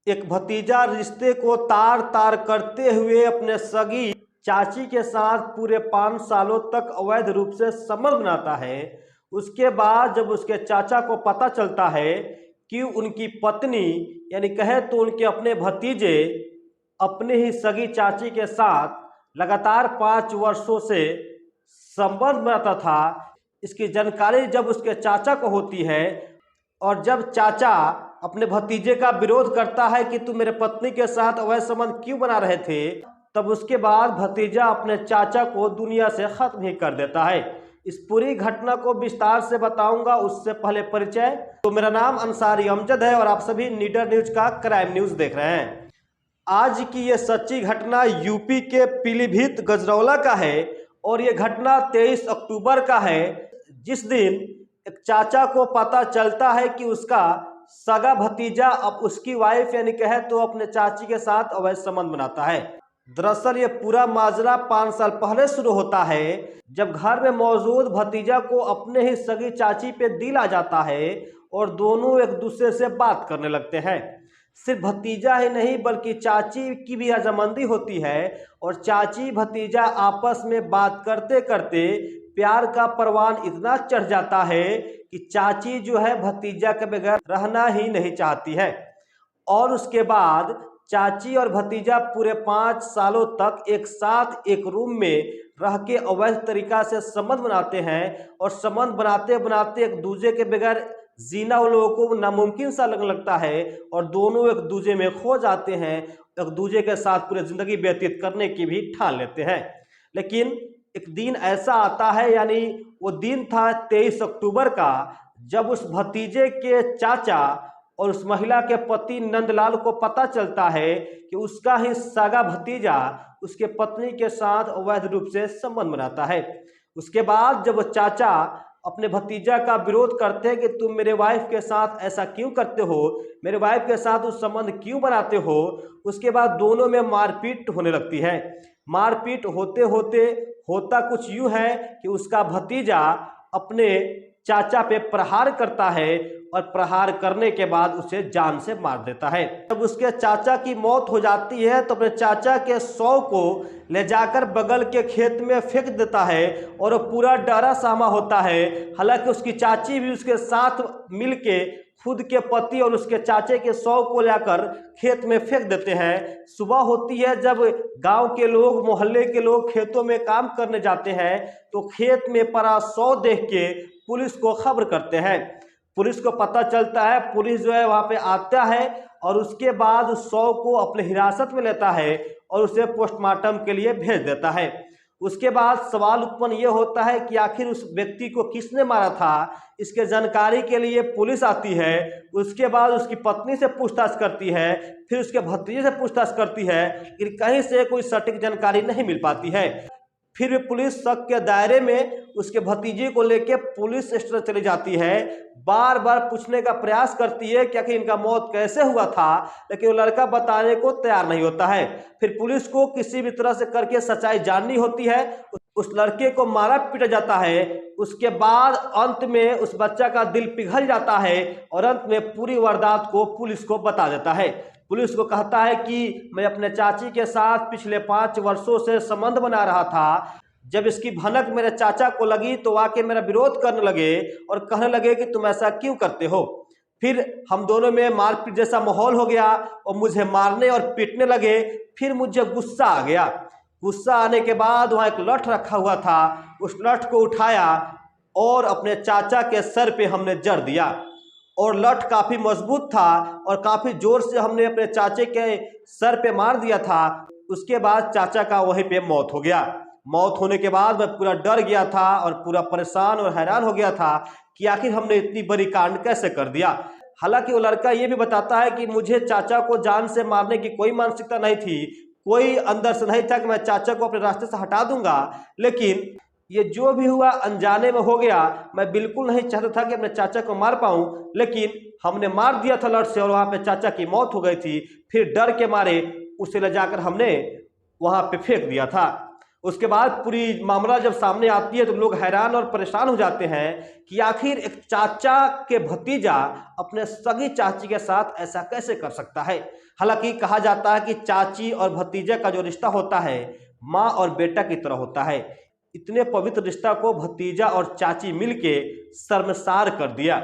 एक भतीजा रिश्ते को तार तार करते हुए अपने सगी चाची के साथ पूरे 5 सालों तक अवैध रूप से संबंध बनाता है। उसके बाद जब उसके चाचा को पता चलता है कि उनकी पत्नी यानी कहे तो उनके अपने भतीजे अपने ही सगी चाची के साथ लगातार 5 वर्षों से संबंध बनाता था, इसकी जानकारी जब उसके चाचा को होती है और जब चाचा अपने भतीजे का विरोध करता है कि तुम मेरे पत्नी के साथ अवैध संबंध क्यों बना रहे थे, तब उसके बाद भतीजा अपने चाचा को दुनिया से खत्म ही कर देता है। इस पूरी घटना को विस्तार से बताऊंगा, उससे पहले परिचय। तो मेरा नाम अंसारी अमजद है और आप सभी नीडर न्यूज का क्राइम न्यूज देख रहे हैं। आज की ये सच्ची घटना यूपी के पीलीभीत गजरौला का है और ये घटना 23 अक्टूबर का है, जिस दिन एक चाचा को पता चलता है कि उसका सगा भतीजा अब उसकी वाइफ यानी कहे तो अपने चाची के साथ अवैध संबंध बनाता है। दरअसल ये पूरा माजरा 5 साल पहले शुरू होता है, जब घर में मौजूद भतीजा को अपने ही सगी चाची पे दिल आ जाता है और दोनों एक दूसरे से बात करने लगते हैं। सिर्फ भतीजा ही नहीं बल्कि चाची की भी रजामंदी होती है और चाची भतीजा आपस में बात करते करते प्यार का परवान इतना चढ़ जाता है कि चाची जो है भतीजा के बगैर रहना ही नहीं चाहती है। और उसके बाद चाची और भतीजा पूरे 5 सालों तक एक साथ एक रूम में रह के अवैध तरीका से संबंध बनाते हैं और संबंध बनाते बनाते एक दूसरे के बगैर जीना उन लोगों को नामुमकिन सा लगने लगता है और दोनों एक दूसरे में खो जाते हैं, एक दूसरे के साथ पूरी जिंदगी व्यतीत करने की भी ठान लेते हैं। लेकिन एक दिन ऐसा आता है, यानी वो दिन था 23 अक्टूबर का, जब उस भतीजे के चाचा और उस महिला के पति नंदलाल को पता चलता है कि उसका ही सगा भतीजा उसके पत्नी के साथ अवैध रूप से संबंध बनाता है। उसके बाद जब वो चाचा अपने भतीजा का विरोध करते हैं कि तुम मेरे वाइफ के साथ ऐसा क्यों करते हो, मेरे वाइफ के साथ उस संबंध क्यों बनाते हो, उसके बाद दोनों में मारपीट होने लगती है। मारपीट होते होते होता कुछ यूं है कि उसका भतीजा अपने चाचा पे प्रहार करता है और प्रहार करने के बाद उसे जान से मार देता है। जब उसके चाचा की मौत हो जाती है तो अपने चाचा के शव को ले जाकर बगल के खेत में फेंक देता है और वो पूरा डरा सहमा होता है। हालांकि उसकी चाची भी उसके साथ मिलके खुद के पति और उसके चाचे के शव को लाकर खेत में फेंक देते हैं। सुबह होती है, जब गांव के लोग मोहल्ले के लोग खेतों में काम करने जाते हैं तो खेत में पड़ा शव देख के पुलिस को खबर करते हैं। पुलिस को पता चलता है, पुलिस जो है वहां पे आता है और उसके बाद उस शव को अपने हिरासत में लेता है और उसे पोस्टमार्टम के लिए भेज देता है। उसके बाद सवाल उत्पन्न ये होता है कि आखिर उस व्यक्ति को किसने मारा था। इसके जानकारी के लिए पुलिस आती है, उसके बाद उसकी पत्नी से पूछताछ करती है, फिर उसके भतीजे से पूछताछ करती है, लेकिन कहीं से कोई सटीक जानकारी नहीं मिल पाती है। फिर पुलिस शक के दायरे में उसके भतीजे को लेकर पुलिस स्टेशन चली जाती है। बार बार पूछने का प्रयास करती है कि आखिर इनका मौत कैसे हुआ था, लेकिन वो लड़का बताने को तैयार नहीं होता है। फिर पुलिस को किसी भी तरह से करके सच्चाई जाननी होती है। उस लड़के को मारा पीटा जाता है। उसके बाद अंत में उस बच्चा का दिल पिघल जाता है और अंत में पूरी वारदात को पुलिस को बता देता है। पुलिस को कहता है कि मैं अपने चाची के साथ पिछले 5 वर्षों से संबंध बना रहा था। जब इसकी भनक मेरे चाचा को लगी तो आके मेरा विरोध करने लगे और कहने लगे कि तुम ऐसा क्यों करते हो। फिर हम दोनों में मारपीट जैसा माहौल हो गया और मुझे मारने और पीटने लगे। फिर मुझे गुस्सा आ गया। गुस्सा आने के बाद वहाँ एक लठ रखा हुआ था, उस लठ को उठाया और अपने चाचा के सर पे हमने जड़ दिया और लठ काफ़ी मजबूत था और काफ़ी जोर से हमने अपने चाचे के सर पे मार दिया था। उसके बाद चाचा का वहीं पे मौत हो गया। मौत होने के बाद मैं पूरा डर गया था और पूरा परेशान और हैरान हो गया था कि आखिर हमने इतनी बड़ी कांड कैसे कर दिया। हालांकि वो लड़का ये भी बताता है कि मुझे चाचा को जान से मारने की कोई मानसिकता नहीं थी, कोई अंदर से नहीं था कि मैं चाचा को अपने रास्ते से हटा दूंगा, लेकिन ये जो भी हुआ अनजाने में हो गया। मैं बिल्कुल नहीं चाहता था कि अपने चाचा को मार पाऊं, लेकिन हमने मार दिया था लठ से और वहां पे चाचा की मौत हो गई थी। फिर डर के मारे उसे ले जाकर हमने वहां पे फेंक दिया था। उसके बाद पूरी मामला जब सामने आती है तो लोग हैरान और परेशान हो जाते हैं कि आखिर एक चाचा के भतीजा अपने सगी चाची के साथ ऐसा कैसे कर सकता है। हालांकि कहा जाता है कि चाची और भतीजे का जो रिश्ता होता है माँ और बेटा की तरह होता है। इतने पवित्र रिश्ता को भतीजा और चाची मिलके शर्मसार कर दिया।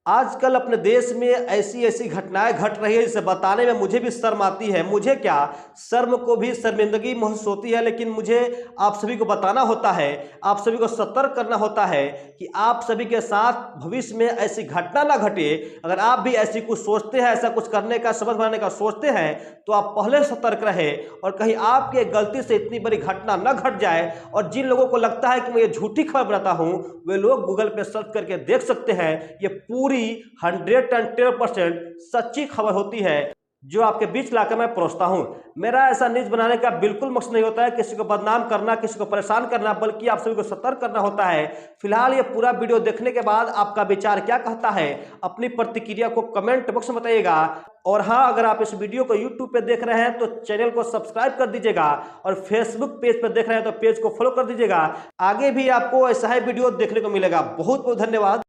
आजकल अपने देश में ऐसी ऐसी घटनाएं घट रही है जिसे बताने में मुझे भी शर्म आती है। मुझे क्या, शर्म को भी शर्मिंदगी महसूस होती है, लेकिन मुझे आप सभी को बताना होता है, आप सभी को सतर्क करना होता है कि आप सभी के साथ भविष्य में ऐसी घटना ना घटे। अगर आप भी ऐसी कुछ सोचते हैं, ऐसा कुछ करने का, समझ बनाने का सोचते हैं, तो आप पहले सतर्क रहे और कहीं आपके गलती से इतनी बड़ी घटना न घट जाए। और जिन लोगों को लगता है कि मैं ये झूठी खबर बनाता हूं, वे लोग गूगल पे सर्च करके देख सकते हैं। ये पूरी 110% सच्ची खबर होती है जो आपके बीच लाकर मैं परोसता हूं। मेरा ऐसा न्यूज बनाने का बिल्कुल मकसद नहीं होता है किसी को बदनाम करना, किसी को परेशान करना, बल्कि आप सभी को सतर्क करना होता है। फिलहाल ये पूरा वीडियो देखने के बाद आपका विचार क्या कहता है, अपनी प्रतिक्रिया को कमेंट बॉक्स में बताइएगा। और हाँ, अगर आप इस वीडियो को यूट्यूब पे देख रहे हैं तो चैनल को सब्सक्राइब कर दीजिएगा और फेसबुक पेज पर देख रहे हैं तो पेज को फॉलो कर दीजिएगा। आगे भी आपको ऐसा ही वीडियो देखने को मिलेगा। बहुत बहुत धन्यवाद।